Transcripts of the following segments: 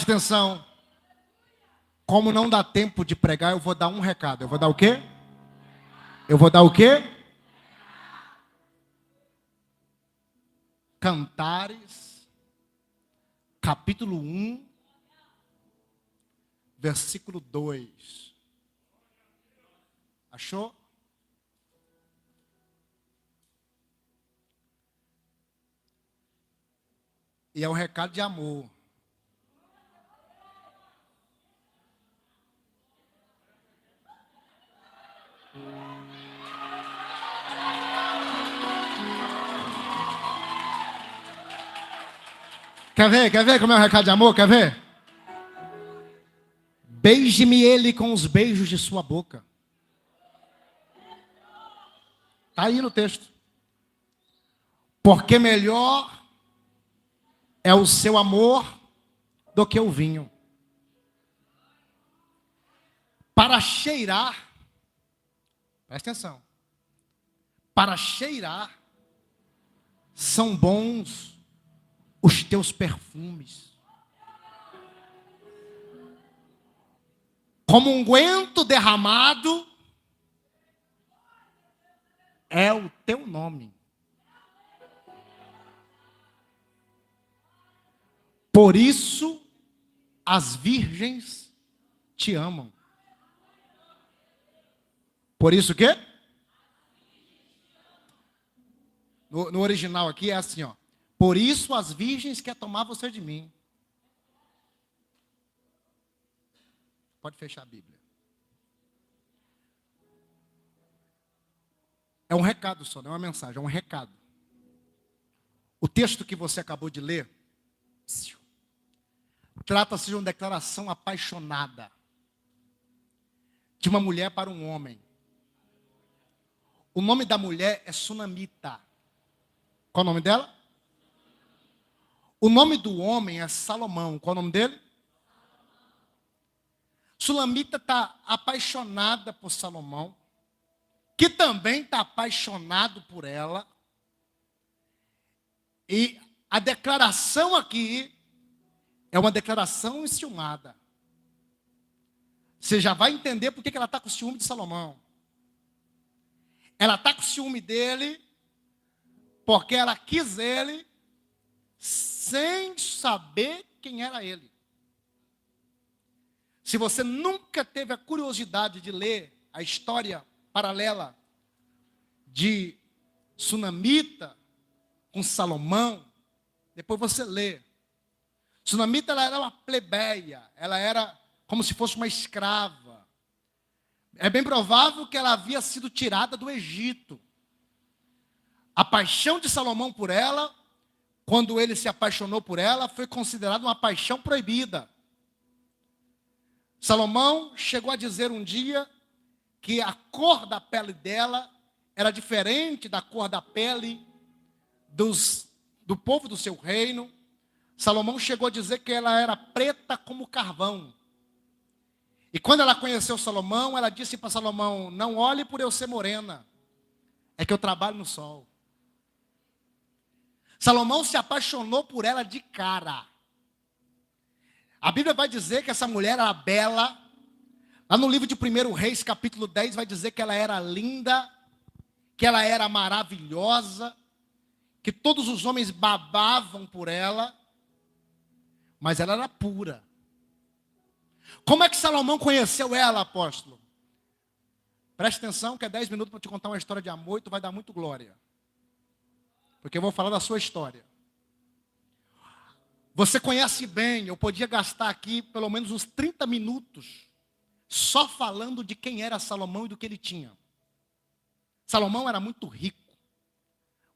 Presta atenção. Como não dá tempo de pregar, eu vou dar um recado. Eu vou dar o quê? Eu vou dar o quê? Cantares, capítulo 1, versículo 2. Achou? E é um recado de amor. Quer ver? Quer ver como é o recado de amor? Quer ver? Beije-me ele com os beijos de sua boca. Está aí no texto. Porque melhor é o seu amor do que o vinho. Para cheirar, presta atenção. Para cheirar, são bons os teus perfumes. Como unguento derramado é o teu nome. Por isso as virgens te amam. Por isso o quê? No original aqui é assim, ó. Por isso as virgens querem tomar você de mim. Pode fechar a Bíblia. É um recado só, não é uma mensagem, é um recado. O texto que você acabou de ler trata-se de uma declaração apaixonada de uma mulher para um homem. O nome da mulher é Sunamita. Qual o nome dela? O nome do homem é Salomão. Qual o nome dele? Sulamita está apaixonada por Salomão, que também está apaixonado por ela. E a declaração aqui é uma declaração enciumada. Você já vai entender por que ela está com ciúme de Salomão. Ela está com ciúme dele porque ela quis ele sem saber quem era ele. Se você nunca teve a curiosidade de ler a história paralela de Sunamita com Salomão, depois você lê. Sunamita, ela era uma plebeia, ela era como se fosse uma escrava. É bem provável que ela havia sido tirada do Egito. A paixão de Salomão por ela, quando ele se apaixonou por ela, foi considerada uma paixão proibida. Salomão chegou a dizer um dia que a cor da pele dela era diferente da cor da pele do povo do seu reino. Salomão chegou a dizer que ela era preta como carvão. E quando ela conheceu Salomão, ela disse para Salomão: não olhe por eu ser morena, é que eu trabalho no sol. Salomão se apaixonou por ela de cara. A Bíblia vai dizer que essa mulher era bela. Lá no livro de 1 Reis, capítulo 10, vai dizer que ela era linda, que ela era maravilhosa, que todos os homens babavam por ela, mas ela era pura. Como é que Salomão conheceu ela, apóstolo? Preste atenção que é 10 minutos para te contar uma história de amor e tu vai dar muito glória. Porque eu vou falar da sua história. Você conhece bem, eu podia gastar aqui pelo menos uns 30 minutos só falando de quem era Salomão e do que ele tinha. Salomão era muito rico,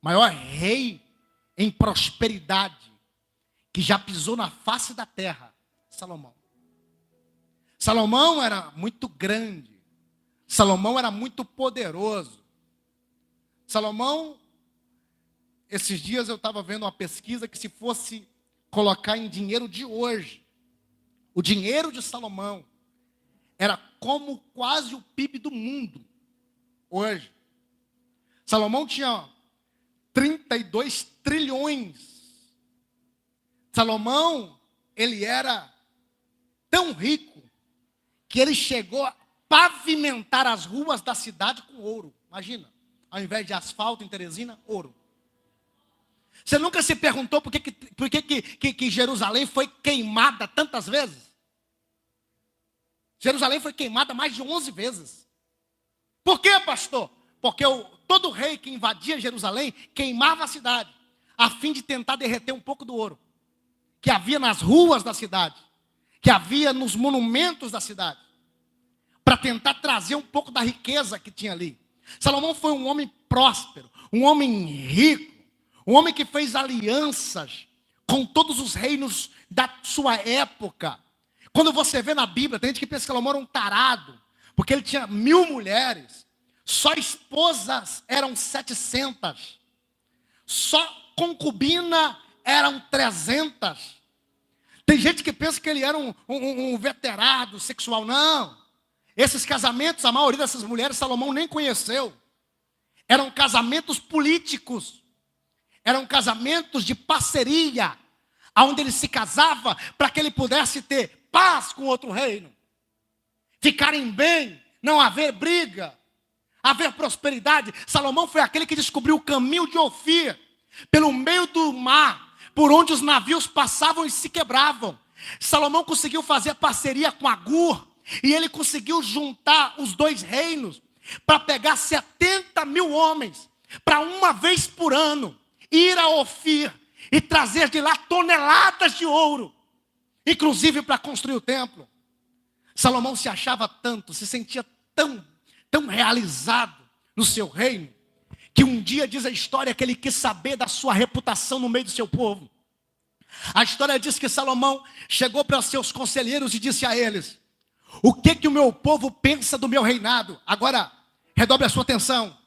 maior rei em prosperidade que já pisou na face da terra. Salomão era muito grande. Salomão era muito poderoso. Salomão, esses dias eu estava vendo uma pesquisa que, se fosse colocar em dinheiro de hoje, o dinheiro de Salomão era como quase o PIB do mundo hoje. Salomão tinha 32 trilhões. Salomão, ele era tão rico que ele chegou a pavimentar as ruas da cidade com ouro. Imagina, ao invés de asfalto em Teresina, ouro. Você nunca se perguntou por que Jerusalém foi queimada tantas vezes? Jerusalém foi queimada mais de 11 vezes. Por quê, pastor? Porque todo rei que invadia Jerusalém queimava a cidade, a fim de tentar derreter um pouco do ouro que havia nas ruas da cidade, que havia nos monumentos da cidade, para tentar trazer um pouco da riqueza que tinha ali. Salomão foi um homem próspero, um homem rico, um homem que fez alianças com todos os reinos da sua época. Quando você vê na Bíblia, tem gente que pensa que Salomão era um tarado, porque ele tinha 1000 mulheres, só esposas eram 700, só concubina eram 300. Tem gente que pensa que ele era um veterano sexual. Não. Esses casamentos, a maioria dessas mulheres, Salomão nem conheceu. Eram casamentos políticos. Eram casamentos de parceria, onde ele se casava para que ele pudesse ter paz com outro reino. Ficarem bem, não haver briga, haver prosperidade. Salomão foi aquele que descobriu o caminho de Ofir, pelo meio do mar, por onde os navios passavam e se quebravam. Salomão conseguiu fazer parceria com Agur, e ele conseguiu juntar os dois reinos, para pegar 70.000 homens, para uma vez por ano, ir a Ofir, e trazer de lá toneladas de ouro, inclusive para construir o templo. Salomão se achava tanto, se sentia tão realizado no seu reino, que um dia diz a história que ele quis saber da sua reputação no meio do seu povo. A história diz que Salomão chegou para seus conselheiros e disse a eles: o que o meu povo pensa do meu reinado? Agora, redobre a sua atenção.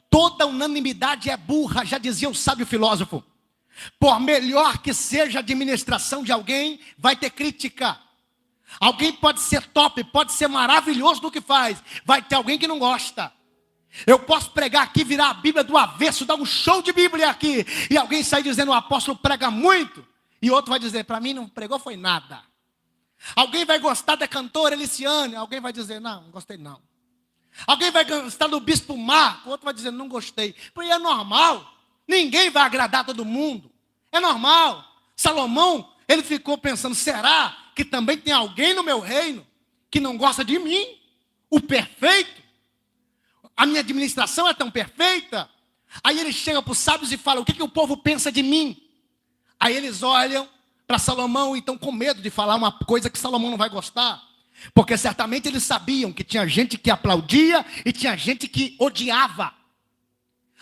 Toda unanimidade é burra, já dizia o sábio filósofo. Por melhor que seja a administração de alguém, vai ter crítica. Alguém pode ser top, pode ser maravilhoso no que faz, vai ter alguém que não gosta. Eu posso pregar aqui, virar a Bíblia do avesso, dar um show de Bíblia aqui, e alguém sair dizendo: o apóstolo prega muito, e outro vai dizer: para mim não pregou foi nada. Alguém vai gostar da cantora Eliciane, alguém vai dizer: não gostei não. Alguém vai gostar do bispo Marco, outro vai dizer: não gostei. Porque é normal, ninguém vai agradar todo mundo, é normal. Salomão, ele ficou pensando: será que também tem alguém no meu reino que não gosta de mim, o perfeito? A minha administração é tão perfeita. Aí ele chega para os sábios e fala: o que o povo pensa de mim? Aí eles olham para Salomão e estão com medo de falar uma coisa que Salomão não vai gostar, porque certamente eles sabiam que tinha gente que aplaudia e tinha gente que odiava.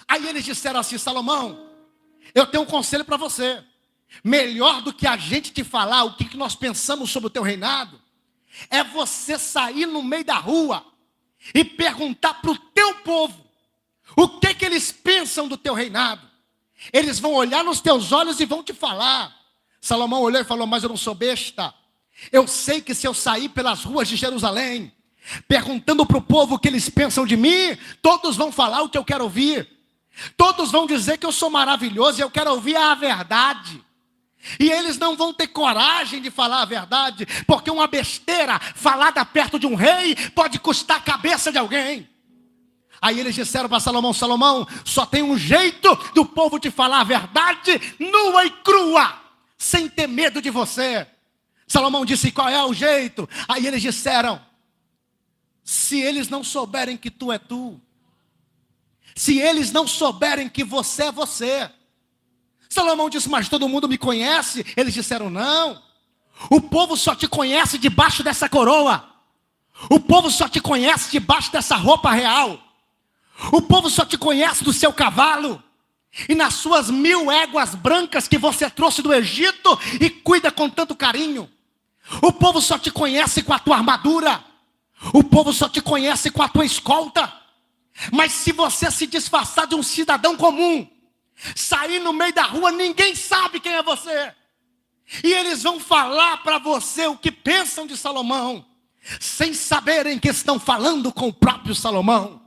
Aí eles disseram assim: Salomão, eu tenho um conselho para você. Melhor do que a gente te falar o que nós pensamos sobre o teu reinado, é você sair no meio da rua e perguntar para o teu povo o que eles pensam do teu reinado. Eles vão olhar nos teus olhos e vão te falar. Salomão olhou e falou: mas eu não sou besta. Eu sei que se eu sair pelas ruas de Jerusalém, perguntando para o povo o que eles pensam de mim, todos vão falar o que eu quero ouvir. Todos vão dizer que eu sou maravilhoso e eu quero ouvir a verdade. E eles não vão ter coragem de falar a verdade, porque uma besteira falada perto de um rei pode custar a cabeça de alguém. Aí eles disseram para Salomão: Salomão, só tem um jeito do povo te falar a verdade, nua e crua, sem ter medo de você. Salomão disse: qual é o jeito? Aí eles disseram: se eles não souberem que tu é tu, se eles não souberem que você é você. Salomão disse: mas todo mundo me conhece? Eles disseram: não, o povo só te conhece debaixo dessa coroa, o povo só te conhece debaixo dessa roupa real, o povo só te conhece do seu cavalo e nas suas 1000 éguas brancas que você trouxe do Egito e cuida com tanto carinho. O povo só te conhece com a tua armadura, o povo só te conhece com a tua escolta. Mas se você se disfarçar de um cidadão comum, sair no meio da rua, ninguém sabe quem é você. E eles vão falar para você o que pensam de Salomão, sem saberem que estão falando com o próprio Salomão.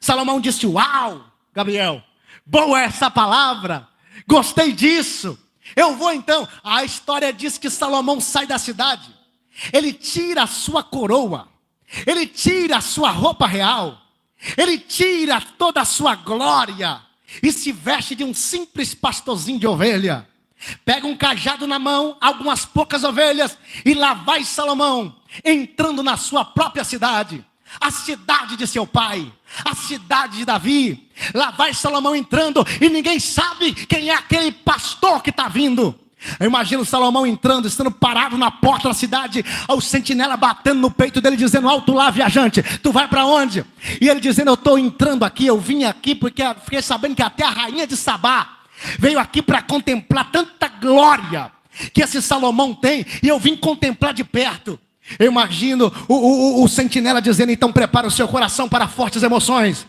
Salomão disse: uau, Gabriel, boa essa palavra, gostei disso. Eu vou então. A história diz que Salomão sai da cidade Ele tira a sua coroa, ele tira a sua roupa real, ele tira toda a sua glória e se veste de um simples pastorzinho de ovelha. Pega um cajado na mão, algumas poucas ovelhas, e lá vai Salomão, entrando na sua própria cidade, a cidade de seu pai, a cidade de Davi. Lá vai Salomão entrando, e ninguém sabe quem é aquele pastor que está vindo. Eu imagino Salomão entrando, estando parado na porta da cidade, o sentinela batendo no peito dele, dizendo: alto lá, viajante, tu vai para onde? E ele dizendo: eu estou entrando aqui, eu vim aqui porque fiquei sabendo que até a rainha de Sabá veio aqui para contemplar tanta glória que esse Salomão tem, e eu vim contemplar de perto. Eu imagino o sentinela dizendo: então prepara o seu coração para fortes emoções,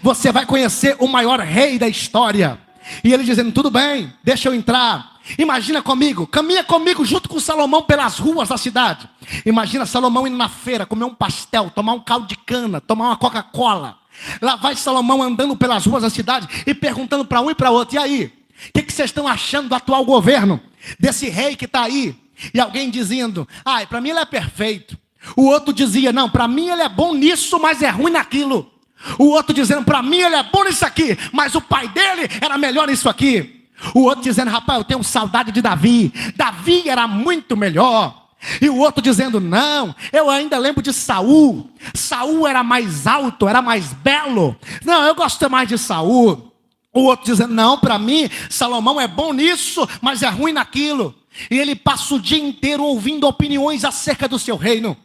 você vai conhecer o maior rei da história. E ele dizendo: tudo bem, deixa eu entrar. Imagina comigo, caminha comigo junto com Salomão pelas ruas da cidade. Imagina Salomão indo na feira, comer um pastel, tomar um caldo de cana, tomar uma Coca-Cola. Lá vai Salomão andando pelas ruas da cidade e perguntando para um e para outro: e aí, o que vocês estão achando do atual governo, desse rei que está aí? E alguém dizendo: para mim ele é perfeito. O outro dizia: não, para mim ele é bom nisso, mas é ruim naquilo. O outro dizendo: para mim ele é bom nisso aqui, mas o pai dele era melhor nisso aqui. O outro dizendo: rapaz, eu tenho saudade de Davi, Davi era muito melhor. E o outro dizendo: não, eu ainda lembro de Saul, Saul era mais alto, era mais belo. Não, eu gosto mais de Saul. O outro dizendo: não, para mim Salomão é bom nisso, mas é ruim naquilo. E ele passa o dia inteiro ouvindo opiniões acerca do seu reino.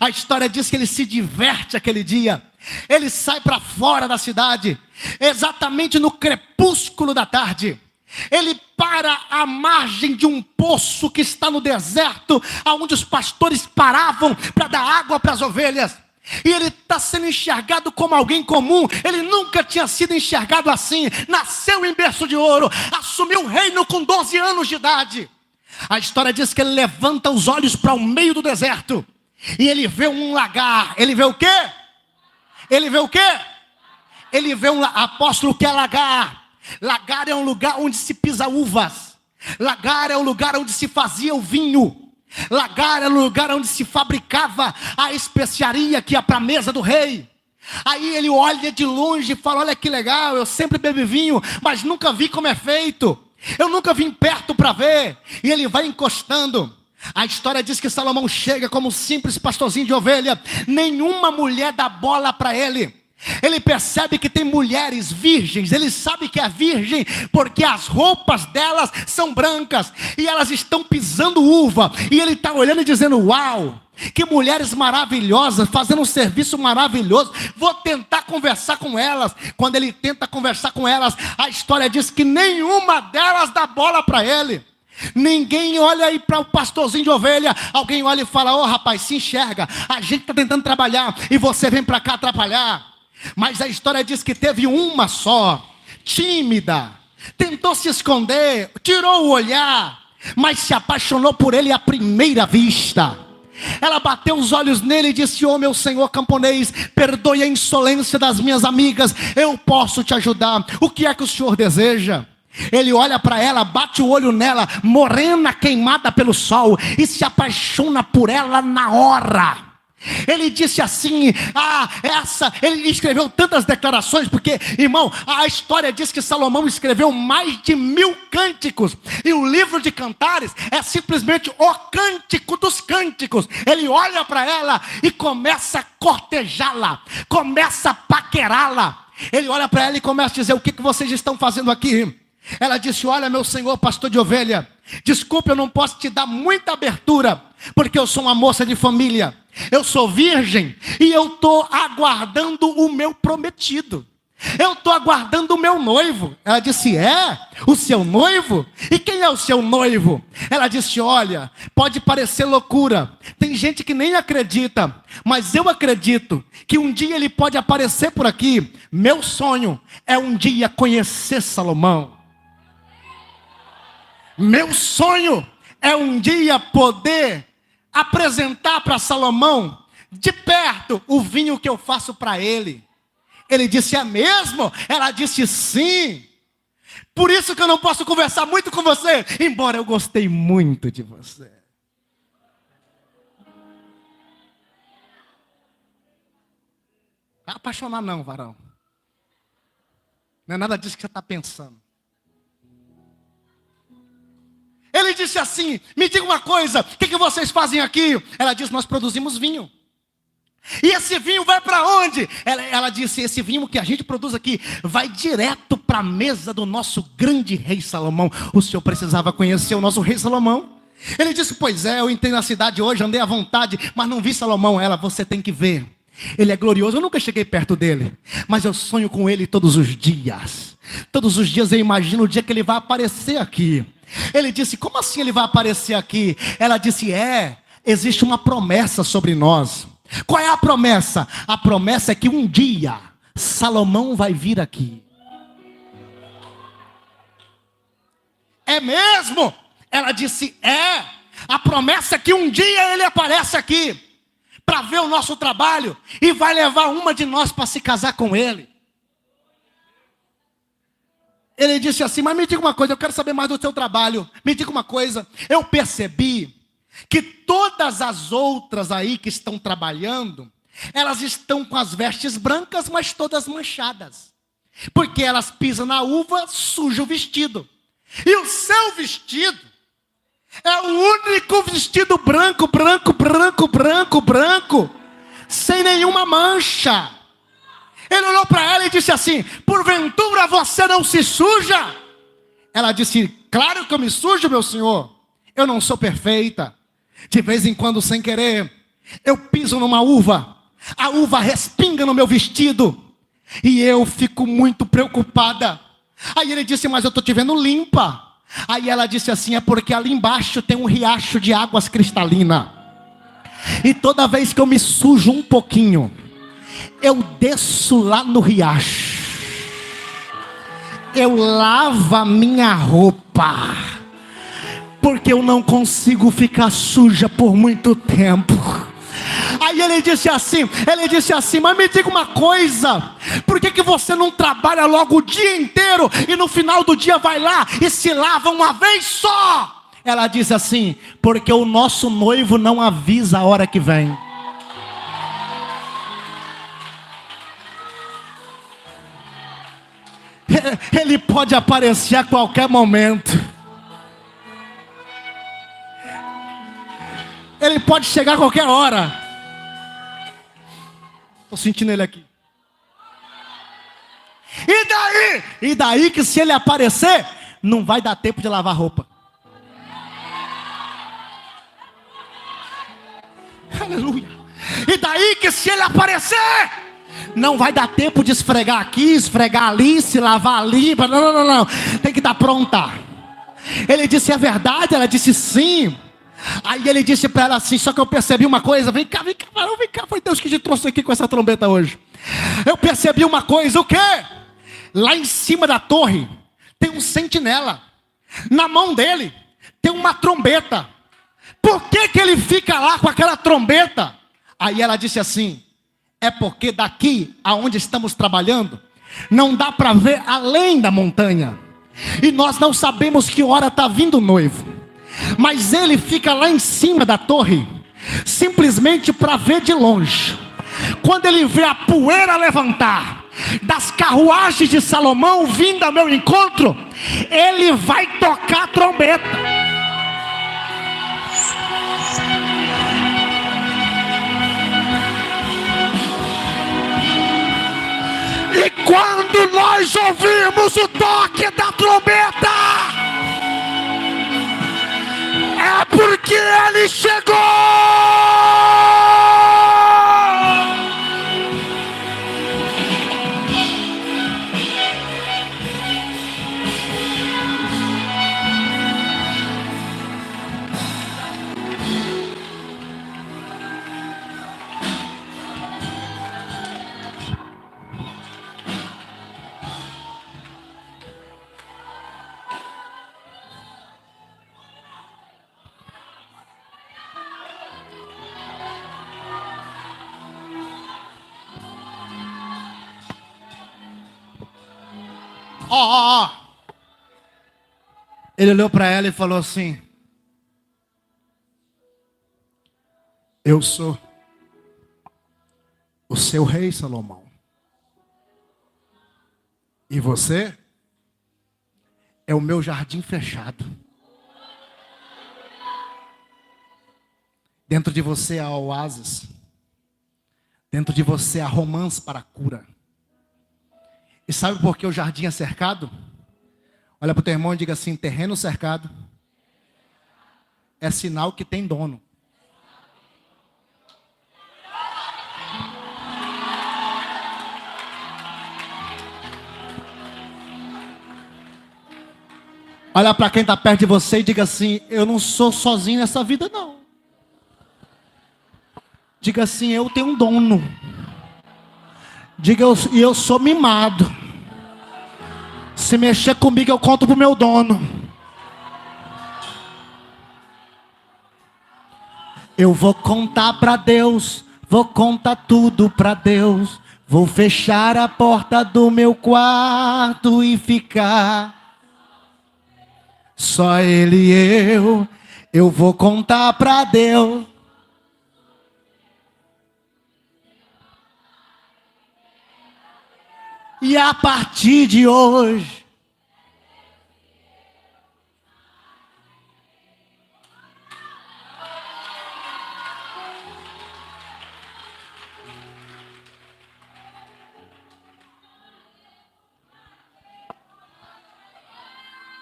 A história diz que ele se diverte aquele dia. Ele sai para fora da cidade, exatamente no crepúsculo da tarde. Ele para à margem de um poço que está no deserto, onde os pastores paravam para dar água para as ovelhas. E ele está sendo enxergado como alguém comum. Ele nunca tinha sido enxergado assim. Nasceu em berço de ouro, assumiu o reino com 12 anos de idade. A história diz que ele levanta os olhos para o meio do deserto e ele vê um lagar. Ele vê o quê? Ele vê o quê? Ele vê apóstolo, que é lagar. Lagar é um lugar onde se pisa uvas. Lagar é um lugar onde se fazia o vinho. Lagar era um lugar onde se fabricava a especiaria que ia para a mesa do rei. Aí ele olha de longe e fala: olha que legal, eu sempre bebi vinho, mas nunca vi como é feito. Eu nunca vim perto para ver. E ele vai encostando. A história diz que Salomão chega como um simples pastorzinho de ovelha. Nenhuma mulher dá bola para ele. Ele percebe que tem mulheres virgens. Ele sabe que é virgem porque as roupas delas são brancas e elas estão pisando uva. E ele está olhando e dizendo: uau, que mulheres maravilhosas, fazendo um serviço maravilhoso. Vou tentar conversar com elas. Quando ele tenta conversar com elas, a história diz que nenhuma delas dá bola para ele. Ninguém olha aí para o pastorzinho de ovelha. Alguém olha e fala: ô rapaz, se enxerga, a gente está tentando trabalhar e você vem para cá atrapalhar. Mas a história diz que teve uma só, tímida, tentou se esconder, tirou o olhar, mas se apaixonou por ele à primeira vista. Ela bateu os olhos nele e disse: ô meu senhor camponês, perdoe a insolência das minhas amigas, eu posso te ajudar, o que é que o senhor deseja? Ele olha para ela, bate o olho nela, morena, queimada pelo sol, e se apaixona por ela na hora. Ele disse assim: ele escreveu tantas declarações, porque, irmão, a história diz que Salomão escreveu mais de 1000 cânticos, e o livro de Cantares é simplesmente o cântico dos cânticos. Ele olha para ela e começa a cortejá-la, começa a paquerá-la. Ele olha para ela e começa a dizer: o que vocês estão fazendo aqui? Ela disse: olha meu senhor pastor de ovelha, desculpe, eu não posso te dar muita abertura, porque eu sou uma moça de família, eu sou virgem, e eu estou aguardando o meu prometido, eu estou aguardando o meu noivo. Ela disse: é? O seu noivo? E quem é o seu noivo? Ela disse: olha, pode parecer loucura, tem gente que nem acredita, mas eu acredito que um dia ele pode aparecer por aqui. Meu sonho é um dia conhecer Salomão. Meu sonho é um dia poder apresentar para Salomão de perto o vinho que eu faço para ele. Ele disse: é mesmo? Ela disse: sim. Por isso que eu não posso conversar muito com você, embora eu gostei muito de você. apaixonar não, varão. Não é nada disso que você está pensando. Ele disse assim, me diga uma coisa, o que vocês fazem aqui? Ela disse, nós produzimos vinho. E esse vinho vai para onde? Ela disse, esse vinho que a gente produz aqui vai direto para a mesa do nosso grande rei Salomão. O senhor precisava conhecer o nosso rei Salomão? Ele disse, pois é, eu entrei na cidade hoje, andei à vontade, mas não vi Salomão. Ela, você tem que ver. Ele é glorioso, eu nunca cheguei perto dele, mas eu sonho com ele todos os dias. Todos os dias eu imagino o dia que ele vai aparecer aqui. Ele disse, como assim ele vai aparecer aqui? Ela disse, existe uma promessa sobre nós. Qual é a promessa? A promessa é que um dia Salomão vai vir aqui. É mesmo? Ela disse, a promessa é que um dia ele aparece aqui para ver o nosso trabalho e vai levar uma de nós para se casar com ele. Ele disse assim, mas me diga uma coisa, eu quero saber mais do teu trabalho. Me diga uma coisa, eu percebi que todas as outras aí que estão trabalhando, elas estão com as vestes brancas, mas todas manchadas. Porque elas pisam na uva, suja o vestido. E o seu vestido é o único vestido branco, sem nenhuma mancha. Ele olhou para ela e disse assim, porventura você não se suja? Ela disse, claro que eu me sujo, meu senhor. Eu não sou perfeita. De vez em quando, sem querer, eu piso numa uva. A uva respinga no meu vestido. E eu fico muito preocupada. Aí ele disse, mas eu estou te vendo limpa. Aí ela disse assim, é porque ali embaixo tem um riacho de águas cristalina. E toda vez que eu me sujo um pouquinho, eu desço lá no riacho. Eu lavo a minha roupa. Porque eu não consigo ficar suja por muito tempo. Aí ele disse assim, mas me diga uma coisa, por que você não trabalha logo o dia inteiro e no final do dia vai lá e se lava uma vez só? Ela disse assim, porque o nosso noivo não avisa a hora que vem. Ele pode aparecer a qualquer momento. Ele pode chegar a qualquer hora. Estou sentindo ele aqui. E daí que se ele aparecer, não vai dar tempo de lavar roupa. Aleluia. E daí que se ele aparecer, não vai dar tempo de esfregar aqui, esfregar ali, se lavar ali. Não. Tem que dar pronta. Ele disse, é verdade? Ela disse, sim. Aí ele disse para ela assim, só que eu percebi uma coisa. Vem cá, varão, vem cá. Foi Deus que te trouxe aqui com essa trombeta hoje. Eu percebi uma coisa, o quê? Lá em cima da torre tem um sentinela. Na mão dele tem uma trombeta. Por que ele fica lá com aquela trombeta? Aí ela disse assim, é porque daqui aonde estamos trabalhando não dá para ver além da montanha. E nós não sabemos que hora está vindo o noivo. Mas ele fica lá em cima da torre, simplesmente para ver de longe. Quando ele vê a poeira levantar das carruagens de Salomão vindo ao meu encontro, ele vai tocar a trombeta. E quando nós ouvimos o toque da trombeta, é porque ele chegou! Ó. Ele olhou para ela e falou assim, eu sou o seu rei Salomão. E você é o meu jardim fechado. Dentro de você há oásis. Dentro de você há romance para a cura. E sabe por que o jardim é cercado? Olha para o teu irmão e diga assim: terreno cercado é sinal que tem dono. Olha para quem está perto de você e diga assim: eu não sou sozinho nessa vida não. Diga assim: eu tenho um dono. Diga: eu sou mimado. Se mexer comigo eu conto pro meu dono. Eu vou contar para Deus, vou contar tudo para Deus. Vou fechar a porta do meu quarto e ficar só ele e eu. Eu vou contar para Deus. E a partir de hoje,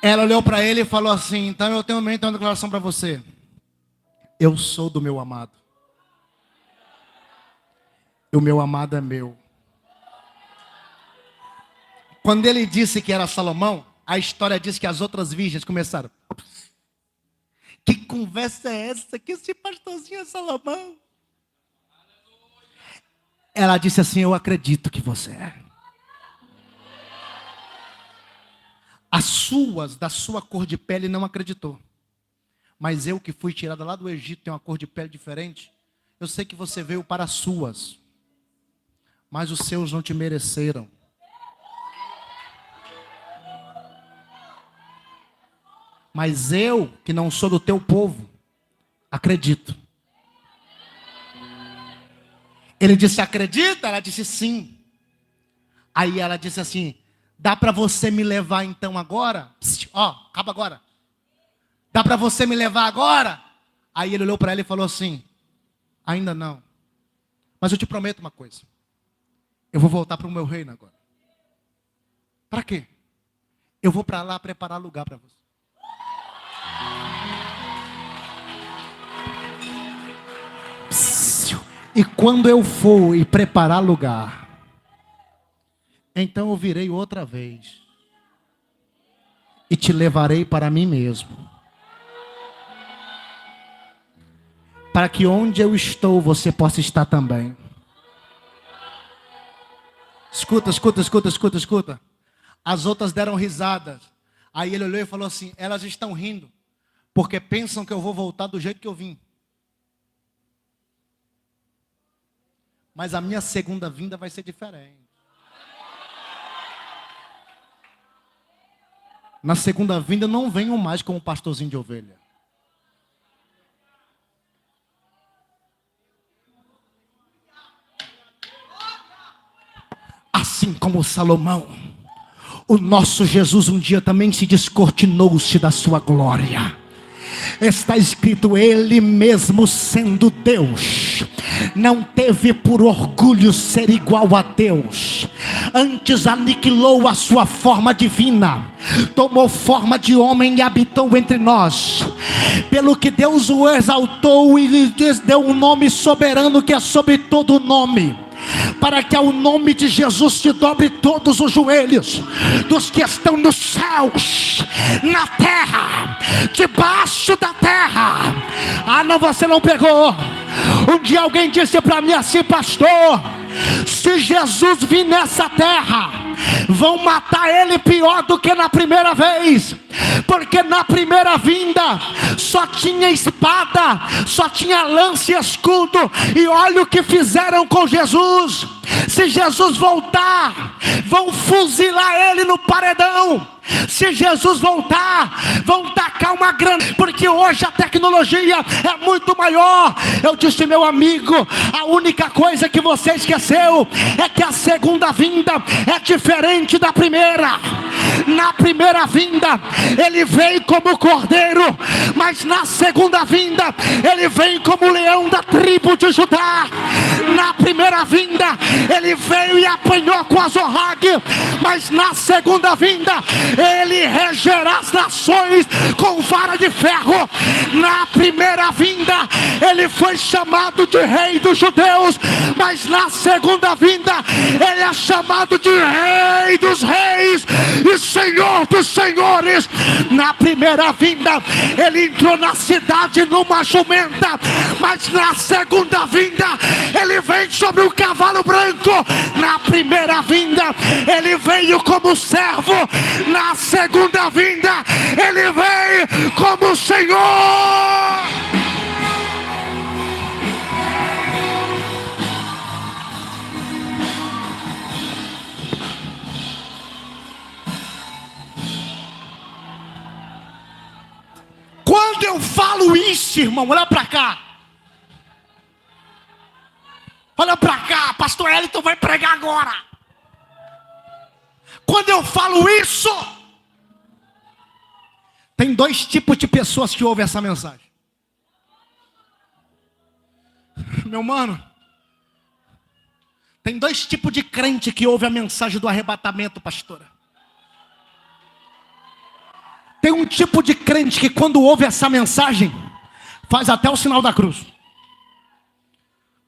ela olhou para ele e falou assim: então eu tenho uma declaração para você. Eu sou do meu amado. O meu amado é meu. Quando ele disse que era Salomão, a história diz que as outras virgens começaram: que conversa é essa? Que esse pastorzinho é Salomão? Ela disse assim: eu acredito que você é. As suas, da sua cor de pele, não acreditou. Mas eu que fui tirada lá do Egito, tenho uma cor de pele diferente. Eu sei que você veio para as suas, mas os seus não te mereceram. Mas eu, que não sou do teu povo, acredito. Ele disse: acredita? Ela disse: sim. Aí ela disse assim: dá para você me levar então agora? Ó, acaba agora. Dá para você me levar agora? Aí ele olhou para ela e falou assim: ainda não. Mas eu te prometo uma coisa. Eu vou voltar para o meu reino agora. Para quê? Eu vou para lá preparar lugar para você. E quando eu for e preparar lugar, então eu virei outra vez e te levarei para mim mesmo, para que onde eu estou você possa estar também. Escuta, escuta, escuta, escuta, escuta. As outras deram risadas. Aí ele olhou e falou assim: elas estão rindo porque pensam que eu vou voltar do jeito que eu vim. Mas a minha segunda vinda vai ser diferente. Na segunda vinda eu não venho mais como pastorzinho de ovelha. Assim como Salomão, o nosso Jesus um dia também se descortinou-se da sua glória. Está escrito: ele mesmo sendo Deus, não teve por orgulho ser igual a Deus. Antes aniquilou a sua forma divina, tomou forma de homem e habitou entre nós. Pelo que Deus o exaltou e lhe deu um nome soberano que é sobre todo nome, para que ao nome de Jesus se dobre todos os joelhos, dos que estão nos céus, na terra, debaixo da terra. Ah não, você não pegou. Um dia alguém disse para mim assim: pastor, se Jesus vir nessa terra, vão matar ele pior do que na primeira vez, porque na primeira vinda só tinha espada, só tinha lança e escudo, e olha o que fizeram com Jesus. Se Jesus voltar, vão fuzilar ele no paredão. Se Jesus voltar, vão tacar uma grande, porque hoje a tecnologia é muito maior. Eu disse, meu amigo, a única coisa que você esqueceu é que a segunda vinda é diferente da primeira. Na primeira vinda ele veio como cordeiro, mas na segunda vinda ele vem como leão da tribo de Judá. Na primeira vinda ele veio e apanhou com Azorrague, mas na segunda vinda ele regerá as nações com vara de ferro. Na primeira vinda ele foi chamado de rei dos judeus, mas na segunda vinda ele é chamado de rei dos reis e senhor dos senhores. Na primeira vinda ele entrou na cidade numa jumenta, mas na segunda vinda ele vem sobre um cavalo branco. Na primeira vinda ele veio como servo, na segunda vinda ele vem como Senhor. Quando eu falo isso, irmão, olha para cá. Olha para cá, pastor Elton vai pregar agora. Quando eu falo isso, tem dois tipos de pessoas que ouvem essa mensagem. Meu mano, tem dois tipos de crente que ouve a mensagem do arrebatamento, pastora. Tem um tipo de crente que quando ouve essa mensagem, faz até o sinal da cruz.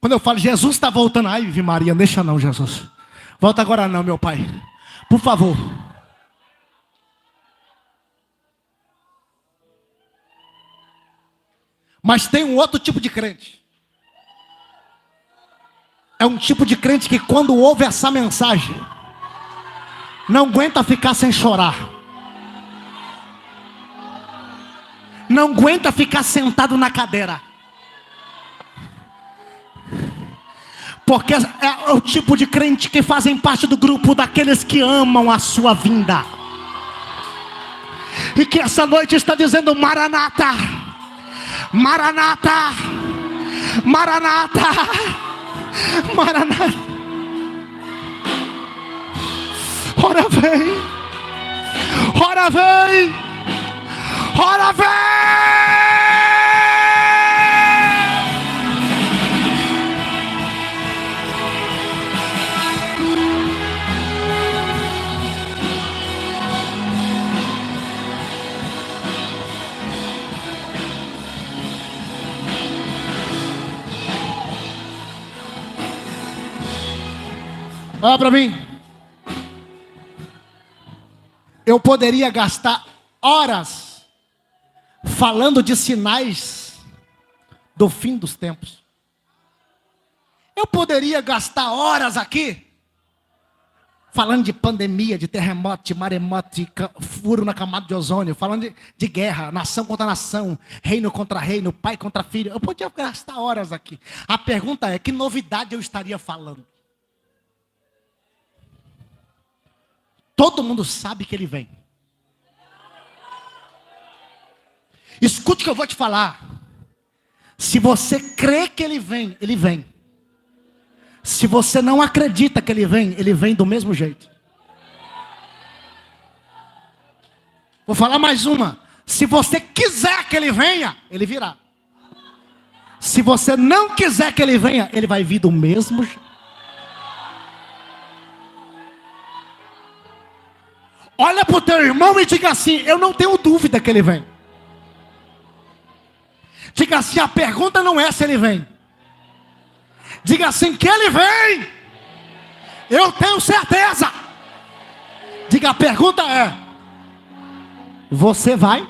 Quando eu falo, Jesus está voltando. Ai, Maria, deixa não, Jesus. Volta agora não, meu pai. Por favor. Mas tem um outro tipo de crente. É um tipo de crente que quando ouve essa mensagem, não aguenta ficar sem chorar. Não aguenta ficar sentado na cadeira. Porque é o tipo de crente que fazem parte do grupo daqueles que amam a sua vinda. E que essa noite está dizendo: Maranata, Maranata, Maranata, Maranata. Ora vem, ora vem, ora vem. Olha para mim. Eu poderia gastar horas falando de sinais do fim dos tempos. Eu poderia gastar horas aqui falando de pandemia, de terremoto, de maremoto, de furo na camada de ozônio, falando de guerra, nação contra nação, reino contra reino, pai contra filho. Eu poderia gastar horas aqui. A pergunta é: que novidade eu estaria falando? Todo mundo sabe que ele vem. Escute o que eu vou te falar. Se você crê que ele vem, ele vem. Se você não acredita que ele vem do mesmo jeito. Vou falar mais uma. Se você quiser que ele venha, ele virá. Se você não quiser que ele venha, ele vai vir do mesmo jeito. Olha para o teu irmão e diga assim: eu não tenho dúvida que ele vem. Diga assim: a pergunta não é se ele vem. Diga assim: que ele vem. Eu tenho certeza. Diga: a pergunta é: você vai?